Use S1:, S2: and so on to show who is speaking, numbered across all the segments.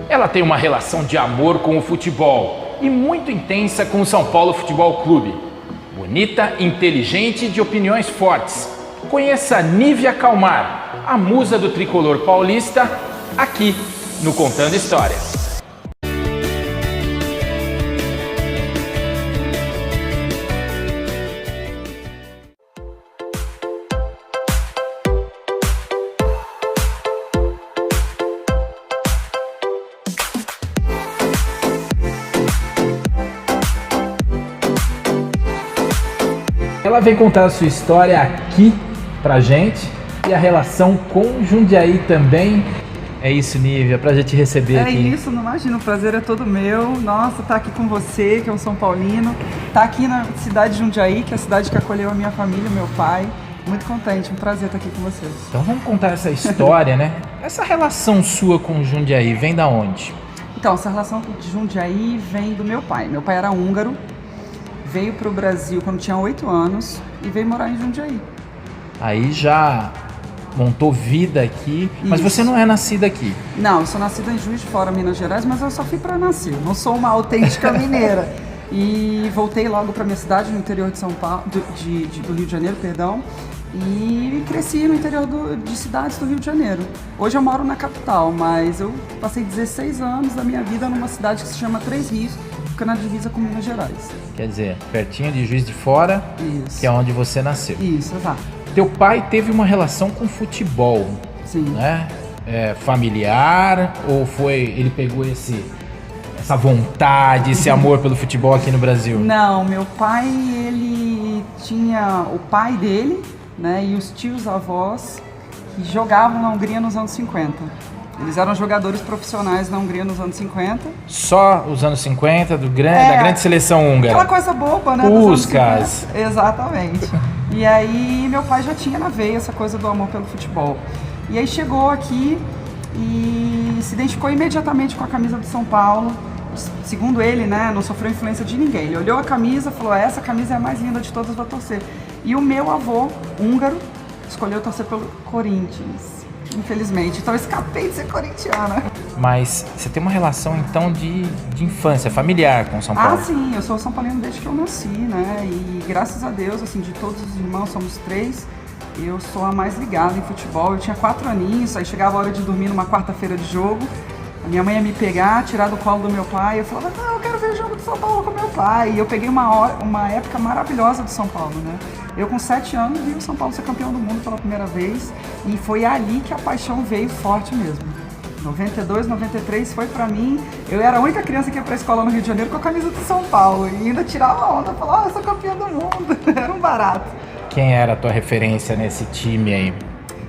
S1: Ela tem uma relação de amor com o futebol e muito intensa com o São Paulo Futebol Clube. Bonita, inteligente e de opiniões fortes. Conheça Nívia Calmar, a musa do tricolor paulista, aqui no Contando Histórias. Ela vem contar a sua história aqui pra gente e a relação com Jundiaí também. É isso, Nívia, prazer te receber aqui.
S2: É isso, não imagino, o prazer é todo meu. Nossa, tá aqui com você, que é um São Paulino. Tá aqui na cidade de Jundiaí, que é a cidade que acolheu a minha família, meu pai. Muito contente, um prazer estar aqui com vocês.
S1: Então vamos contar essa história, né? Essa relação sua com Jundiaí vem da onde?
S2: Então, essa relação de Jundiaí vem do meu pai. Meu pai era húngaro. Veio para o Brasil quando tinha 8 anos e veio morar em Jundiaí.
S1: Aí já montou vida aqui, mas você não é nascida aqui.
S2: Não, eu sou nascida em Juiz de Fora, Minas Gerais, mas eu só fui para nascer. Eu não sou uma autêntica mineira. E voltei logo para minha cidade, no interior de São Paulo, do Rio de Janeiro, perdão. E cresci no interior de cidades do Rio de Janeiro. Hoje eu moro na capital, mas eu passei 16 anos da minha vida numa cidade que se chama Três Rios, fica na divisa com Minas Gerais.
S1: Quer dizer, pertinho de Juiz de Fora,
S2: isso,
S1: que é onde você nasceu.
S2: Isso, exato.
S1: Teu pai teve uma relação com futebol,
S2: sim,
S1: né? Familiar, ou ele pegou essa vontade, esse amor pelo futebol aqui no Brasil?
S2: Não, meu pai, ele tinha o pai dele, né, e os tios avós que jogavam na Hungria nos anos 50. Eles eram jogadores profissionais na Hungria nos anos 50.
S1: Só os anos 50, da grande seleção húngara.
S2: Aquela coisa boba, né?
S1: Puskas.
S2: Exatamente. E aí meu pai já tinha na veia essa coisa do amor pelo futebol. E aí chegou aqui e se identificou imediatamente com a camisa do São Paulo. Segundo ele, né, não sofreu influência de ninguém. Ele olhou a camisa e falou, essa camisa é a mais linda de todas, vou torcer. E o meu avô, húngaro, escolheu torcer pelo Corinthians. Infelizmente, então eu escapei de ser corintiana.
S1: Mas você tem uma relação então de infância, familiar com São Paulo?
S2: Ah, sim, eu sou São Paulino desde que eu nasci, né? E graças a Deus, assim, de todos os irmãos, somos 3, eu sou a mais ligada em futebol. Eu tinha 4 aninhos, aí chegava a hora de dormir numa quarta-feira de jogo, a minha mãe ia me pegar, tirar do colo do meu pai, eu falava, não, eu quero ver o jogo do São Paulo com meu pai. E eu peguei uma época maravilhosa do São Paulo, né? Eu com 7 anos vi o São Paulo ser campeão do mundo pela primeira vez e foi ali que a paixão veio forte mesmo. 92, 93 foi pra mim, eu era a única criança que ia pra escola no Rio de Janeiro com a camisa do São Paulo e ainda tirava onda, falava, eu sou campeã do mundo, era um barato.
S1: Quem era a tua referência nesse time aí?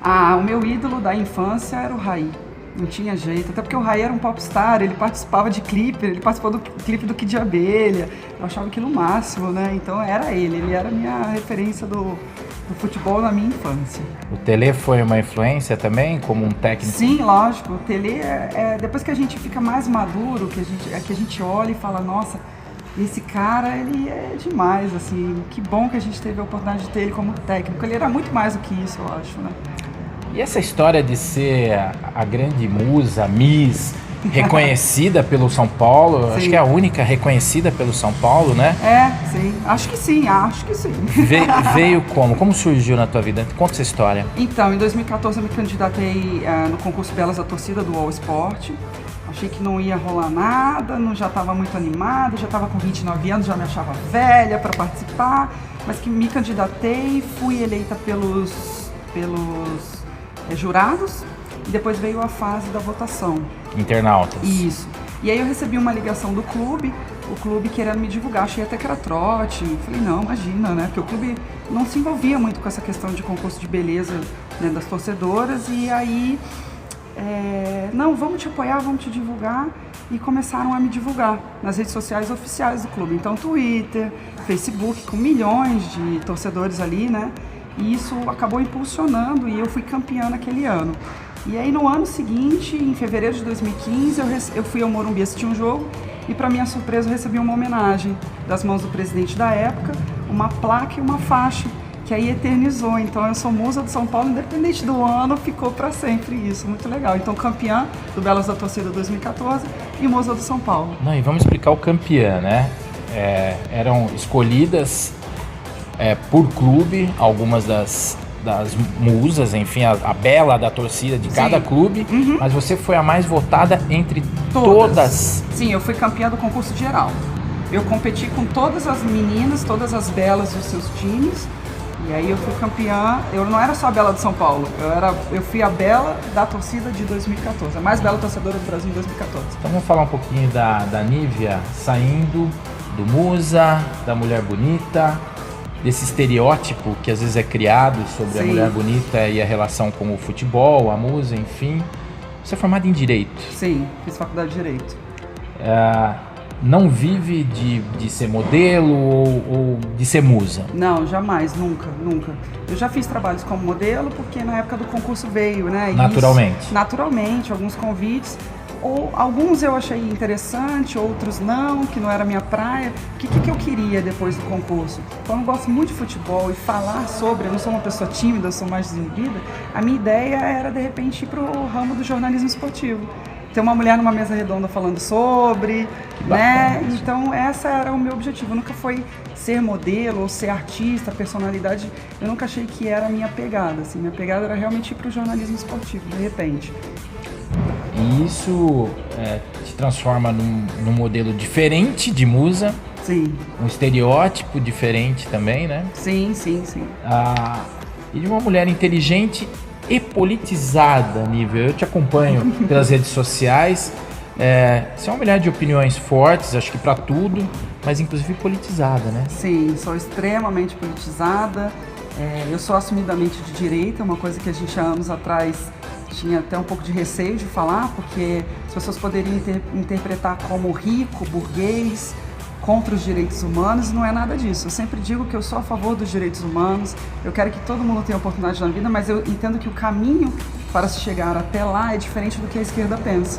S2: Ah, o meu ídolo da infância era o Raí. Não tinha jeito, até porque o Raí era um popstar, ele participava de clipe, ele participou do clipe do Kid de Abelha, eu achava aquilo o máximo, né? Então era ele era a minha referência do futebol na minha infância.
S1: O Tele foi uma influência também, como um técnico?
S2: Sim, lógico, o Tele depois que a gente fica mais maduro, que a gente olha e fala, nossa, esse cara, ele é demais, assim, que bom que a gente teve a oportunidade de ter ele como técnico, ele era muito mais do que isso, eu acho, né?
S1: E essa história de ser a grande musa, Miss, reconhecida pelo São Paulo, acho que é a única reconhecida pelo São Paulo, né?
S2: Sim, acho que sim.
S1: Veio como? Como surgiu na tua vida? Conta essa história.
S2: Então, em 2014 eu me candidatei no concurso Belas da Torcida do All Sport. Achei que não ia rolar nada, já estava muito animada, já estava com 29 anos, já me achava velha para participar, mas que me candidatei, fui eleita pelos jurados e depois veio a fase da votação.
S1: Internautas.
S2: Isso. E aí eu recebi uma ligação do clube, o clube querendo me divulgar, achei até que era trote. Falei, não, imagina, né? Porque o clube não se envolvia muito com essa questão de concurso de beleza, né, das torcedoras. E aí, não, vamos te apoiar, vamos te divulgar. E começaram a me divulgar nas redes sociais oficiais do clube. Então, Twitter, Facebook, com milhões de torcedores ali, né? E isso acabou impulsionando e eu fui campeã naquele ano. E aí no ano seguinte, em fevereiro de 2015, eu fui ao Morumbi assistir um jogo e para minha surpresa eu recebi uma homenagem das mãos do presidente da época, uma placa e uma faixa que aí eternizou. Então eu sou musa do São Paulo, independente do ano, ficou para sempre isso, muito legal. Então campeã do Belas da Torcida 2014 e musa do São Paulo.
S1: Não, e vamos explicar o campeã, né? Eram escolhidas por clube algumas das musas, enfim, a bela da torcida de cada clube, mas você foi a mais votada entre todas.
S2: Sim, eu fui campeã do concurso geral. Eu competi com todas as meninas, todas as belas dos seus times, e aí eu fui campeã. Eu não era só a bela de São Paulo, eu fui a bela da torcida de 2014, a mais bela torcedora do Brasil em 2014.
S1: Então vamos falar um pouquinho da Nívia saindo do musa, da mulher bonita, desse estereótipo que às vezes é criado sobre a mulher bonita e a relação com o futebol, a musa, enfim. Você é formada em Direito.
S2: Sim, fiz faculdade de Direito.
S1: Não vive de ser modelo ou de ser musa?
S2: Não, jamais, nunca. Eu já fiz trabalhos como modelo porque na época do concurso veio, né?
S1: Naturalmente.
S2: Naturalmente, alguns convites. Ou alguns eu achei interessante, outros não, que não era minha praia. O que eu queria depois do concurso? Como eu gosto muito de futebol e falar sobre, eu não sou uma pessoa tímida, eu sou mais desinibida, a minha ideia era, de repente, ir para o ramo do jornalismo esportivo. Ter uma mulher numa mesa redonda falando sobre, né? Então, esse era o meu objetivo. Nunca foi ser modelo ou ser artista, personalidade. Eu nunca achei que era a minha pegada, assim. Minha pegada era realmente ir para o jornalismo esportivo, de repente.
S1: E isso te transforma num modelo diferente de musa.
S2: Sim.
S1: Um estereótipo diferente também, né?
S2: Sim.
S1: E de uma mulher inteligente e politizada, Nívia. Eu te acompanho pelas redes sociais. Você é uma mulher de opiniões fortes, acho que para tudo, mas inclusive politizada, né?
S2: Sim, sou extremamente politizada. Eu sou assumidamente de direita, uma coisa que a gente há anos atrás tinha até um pouco de receio de falar, porque as pessoas poderiam interpretar como rico, burguês, contra os direitos humanos, e não é nada disso. Eu sempre digo que eu sou a favor dos direitos humanos, eu quero que todo mundo tenha oportunidade na vida, mas eu entendo que o caminho para se chegar até lá é diferente do que a esquerda pensa.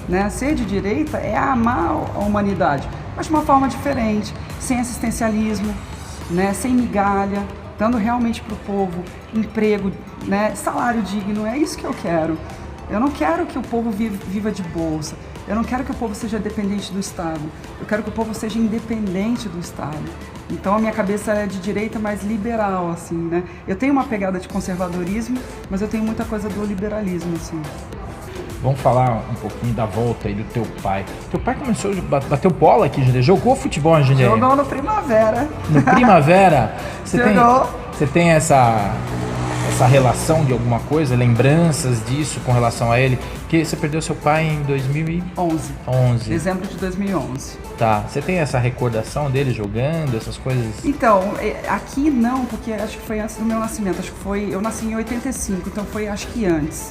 S2: Né? Ser de direita é amar a humanidade, mas de uma forma diferente, sem assistencialismo, né? Sem migalha, dando realmente para o povo emprego, né? Salário digno, é isso que eu quero. Eu não quero que o povo viva de bolsa, eu não quero que o povo seja dependente do Estado, eu quero que o povo seja independente do Estado. Então a minha cabeça é de direita, mais liberal, assim, né? Eu tenho uma pegada de conservadorismo, mas eu tenho muita coisa do liberalismo, assim.
S1: Vamos falar um pouquinho da volta aí do teu pai. Teu pai começou a bater bola aqui em Jundiaí, jogou futebol em Jundiaí?
S2: Jogou no Primavera.
S1: No Primavera?
S2: Jogou.
S1: Você tem essa relação de alguma coisa, lembranças disso com relação a ele? Porque você perdeu seu pai em 2011.
S2: Dezembro de 2011.
S1: Tá. Você tem essa recordação dele jogando, essas coisas?
S2: Então, aqui não, porque acho que foi antes do meu nascimento. Eu nasci em 85, então foi acho que antes.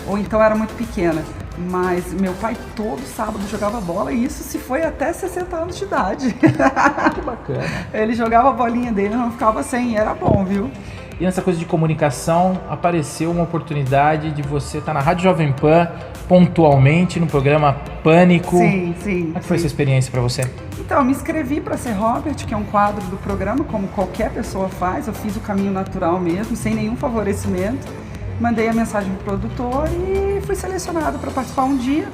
S2: Ou então era muito pequena. Mas meu pai todo sábado jogava bola, e isso se foi até 60 anos de idade.
S1: Que bacana.
S2: Ele jogava a bolinha dele, não ficava sem, era bom, viu?
S1: E nessa coisa de comunicação, apareceu uma oportunidade de você estar na Rádio Jovem Pan, pontualmente, no programa Pânico.
S2: Sim.
S1: Como é que foi essa experiência para você?
S2: Então, eu me inscrevi para ser Robert, que é um quadro do programa, como qualquer pessoa faz. Eu fiz o caminho natural mesmo, sem nenhum favorecimento. Mandei a mensagem pro produtor e fui selecionada para participar um dia.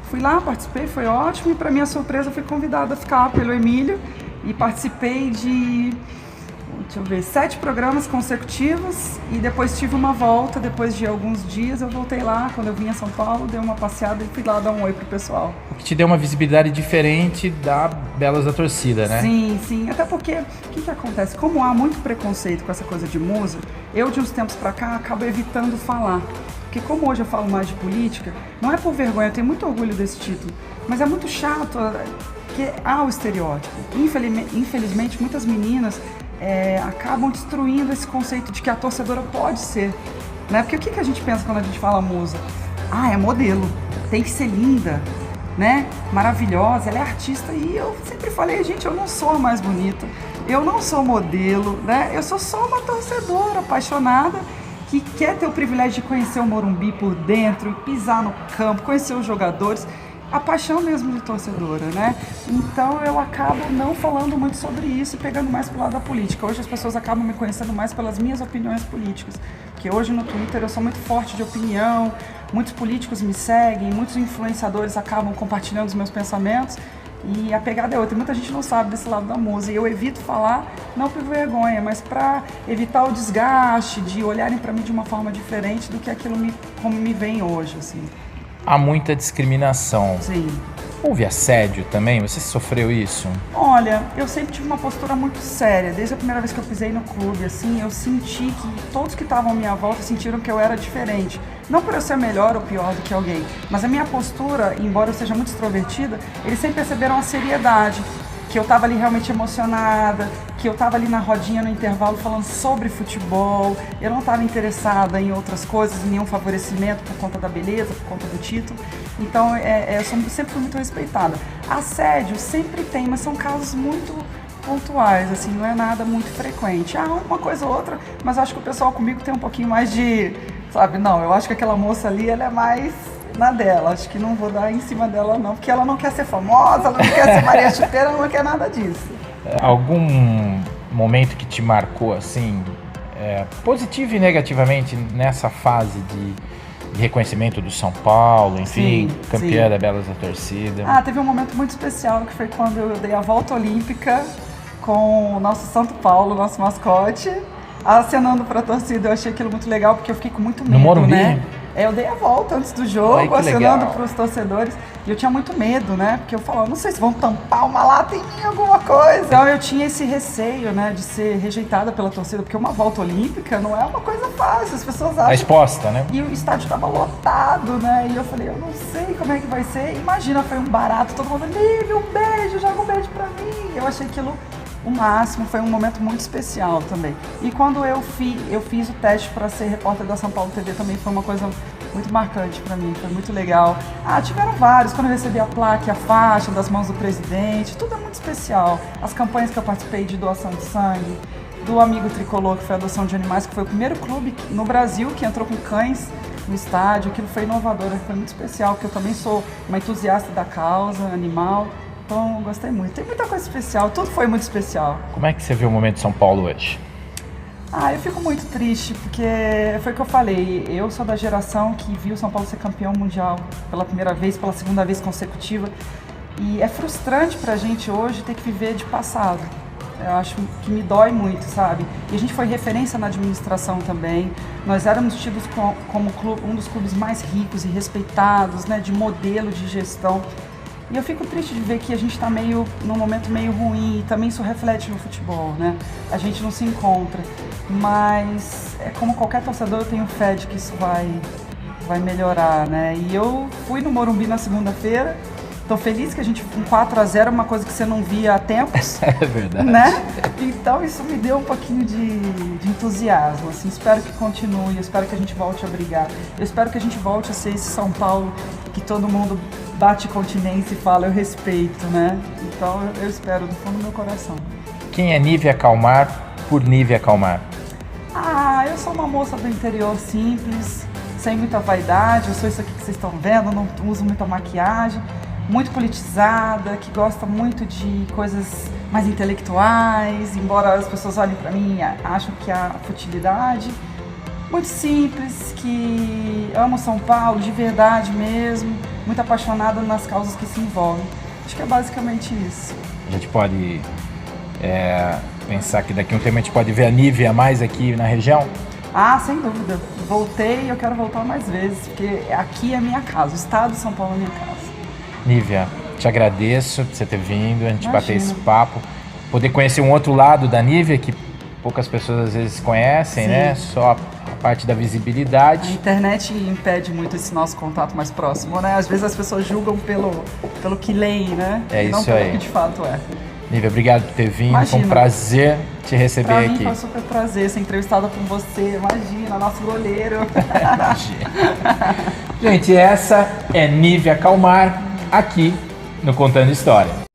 S2: Fui lá, participei, foi ótimo, e para minha surpresa fui convidada a ficar pelo Emílio e participei de 7 programas consecutivos, e depois tive uma volta, depois de alguns dias eu voltei lá, quando eu vim a São Paulo, dei uma passeada e fui lá dar um oi pro pessoal.
S1: O que te deu uma visibilidade diferente da Belas da Torcida, né?
S2: Sim, até porque, o que acontece? Como há muito preconceito com essa coisa de musa, eu de uns tempos pra cá acabo evitando falar. Porque como hoje eu falo mais de política, não é por vergonha, eu tenho muito orgulho desse título, mas é muito chato, que há o estereótipo. Infelizmente, muitas meninas acabam destruindo esse conceito de que a torcedora pode ser, né? Porque o que a gente pensa quando a gente fala musa? É modelo, tem que ser linda, né? Maravilhosa, ela é artista. E eu sempre falei, gente, eu não sou a mais bonita, eu não sou modelo, né? Eu sou só uma torcedora apaixonada que quer ter o privilégio de conhecer o Morumbi por dentro, pisar no campo, conhecer os jogadores. a paixão mesmo de torcedora, né? Então eu acabo não falando muito sobre isso e pegando mais pro lado da política. Hoje as pessoas acabam me conhecendo mais pelas minhas opiniões políticas, porque hoje no Twitter eu sou muito forte de opinião, muitos políticos me seguem, muitos influenciadores acabam compartilhando os meus pensamentos e a pegada é outra. Muita gente não sabe desse lado da música e eu evito falar, não por vergonha, mas para evitar o desgaste de olharem para mim de uma forma diferente do que aquilo como me vem hoje, assim.
S1: Há muita discriminação.
S2: Sim.
S1: Houve assédio também? Você sofreu isso?
S2: Olha, eu sempre tive uma postura muito séria. Desde a primeira vez que eu pisei no clube, assim, eu senti que todos que estavam à minha volta sentiram que eu era diferente. Não por eu ser melhor ou pior do que alguém, mas a minha postura, embora eu seja muito extrovertida, eles sempre perceberam a seriedade, que eu estava ali realmente emocionada, que eu estava ali na rodinha no intervalo falando sobre futebol, eu não estava interessada em outras coisas, em nenhum favorecimento por conta da beleza, por conta do título. Então, eu sempre fui muito respeitada. Assédio sempre tem, mas são casos muito pontuais, assim, não é nada muito frequente. Uma coisa ou outra, mas acho que o pessoal comigo tem um pouquinho mais de, sabe, não, eu acho que aquela moça ali, ela é mais na dela, acho que não vou dar em cima dela não, porque ela não quer ser famosa, ela não quer ser Maria Chuteira, ela não quer nada disso.
S1: Algum momento que te marcou, assim, positivo e negativamente nessa fase de reconhecimento do São Paulo, enfim,
S2: Sim,
S1: campeã
S2: sim.
S1: da Belas da Torcida?
S2: Teve um momento muito especial que foi quando eu dei a volta olímpica com o nosso Santo Paulo, nosso mascote, acenando para a torcida. Eu achei aquilo muito legal porque eu fiquei com muito medo,
S1: No Morumbi?
S2: né? Eu dei a volta antes do jogo,
S1: Ai, que
S2: acenando
S1: legal.
S2: para os torcedores. E eu tinha muito medo, né? Porque eu falava, não sei se vão tampar uma lata em mim, alguma coisa. Então eu tinha esse receio, né, de ser rejeitada pela torcida, porque uma volta olímpica não é uma coisa fácil, as pessoas acham.
S1: A exposta, né?
S2: E o estádio estava lotado, né? E eu falei, eu não sei como é que vai ser. Imagina, foi um barato, todo mundo, Nívia, um beijo, joga um beijo pra mim. Eu achei aquilo o máximo, foi um momento muito especial também. E quando eu fiz o teste para ser repórter da São Paulo TV também foi uma coisa muito marcante para mim, foi muito legal. Tiveram vários, quando eu recebi a placa e a faixa das mãos do presidente, tudo é muito especial. As campanhas que eu participei de doação de sangue, do Amigo Tricolor, que foi a adoção de animais, que foi o primeiro clube no Brasil que entrou com cães no estádio, aquilo foi inovador, foi muito especial, porque eu também sou uma entusiasta da causa animal. Então, eu gostei muito. Tem muita coisa especial, tudo foi muito especial.
S1: Como é que você vê o momento de São Paulo hoje?
S2: Eu fico muito triste, porque foi o que eu falei, eu sou da geração que viu São Paulo ser campeão mundial pela primeira vez, pela segunda vez consecutiva, e é frustrante pra gente hoje ter que viver de passado. Eu acho que me dói muito, sabe? E a gente foi referência na administração também, nós éramos tidos como um dos clubes mais ricos e respeitados, né, de modelo de gestão. E eu fico triste de ver que a gente está num momento meio ruim, e também isso reflete no futebol, né? A gente não se encontra, mas como qualquer torcedor eu tenho fé de que isso vai melhorar, né? E eu fui no Morumbi na segunda-feira, tô feliz que a gente com 4-0 é uma coisa que você não via há tempos.
S1: É verdade.
S2: Né? Então isso me deu um pouquinho de entusiasmo, assim, espero que continue, eu espero que a gente volte a brigar, eu espero que a gente volte a ser esse São Paulo que todo mundo bate continência e fala, eu respeito, né? Então eu espero do fundo do meu coração.
S1: Quem é Nívia Calmar por Nívia Calmar?
S2: Eu sou uma moça do interior simples, sem muita vaidade, eu sou isso aqui que vocês estão vendo, não uso muita maquiagem, muito politizada, que gosta muito de coisas mais intelectuais, embora as pessoas olhem pra mim e acham que há futilidade. Muito simples, que amo São Paulo de verdade mesmo, muito apaixonada nas causas que se envolvem. Acho que é basicamente isso.
S1: A gente pode pensar que daqui a um tempo a gente pode ver a Nívia mais aqui na região?
S2: Sem dúvida. Voltei e eu quero voltar mais vezes, porque aqui é a minha casa, o estado de São Paulo é a minha casa.
S1: Nívia, te agradeço por você ter vindo, a gente
S2: Imagina.
S1: bater esse papo, poder conhecer um outro lado da Nívia que poucas pessoas às vezes conhecem,
S2: Sim.
S1: né? Só a parte da
S2: A
S1: visibilidade.
S2: internet impede muito esse nosso contato mais próximo, né? Às vezes as pessoas julgam pelo que leem, né?
S1: É
S2: e não
S1: isso
S2: pelo
S1: aí.
S2: que de fato é.
S1: Nívia, obrigado por ter vindo,
S2: Imagina.
S1: foi um prazer te receber
S2: Pra mim
S1: aqui.
S2: foi um super prazer ser entrevistada por você, imagina, nosso goleiro.
S1: Gente, essa é Nívia Calmar, aqui no Contando História.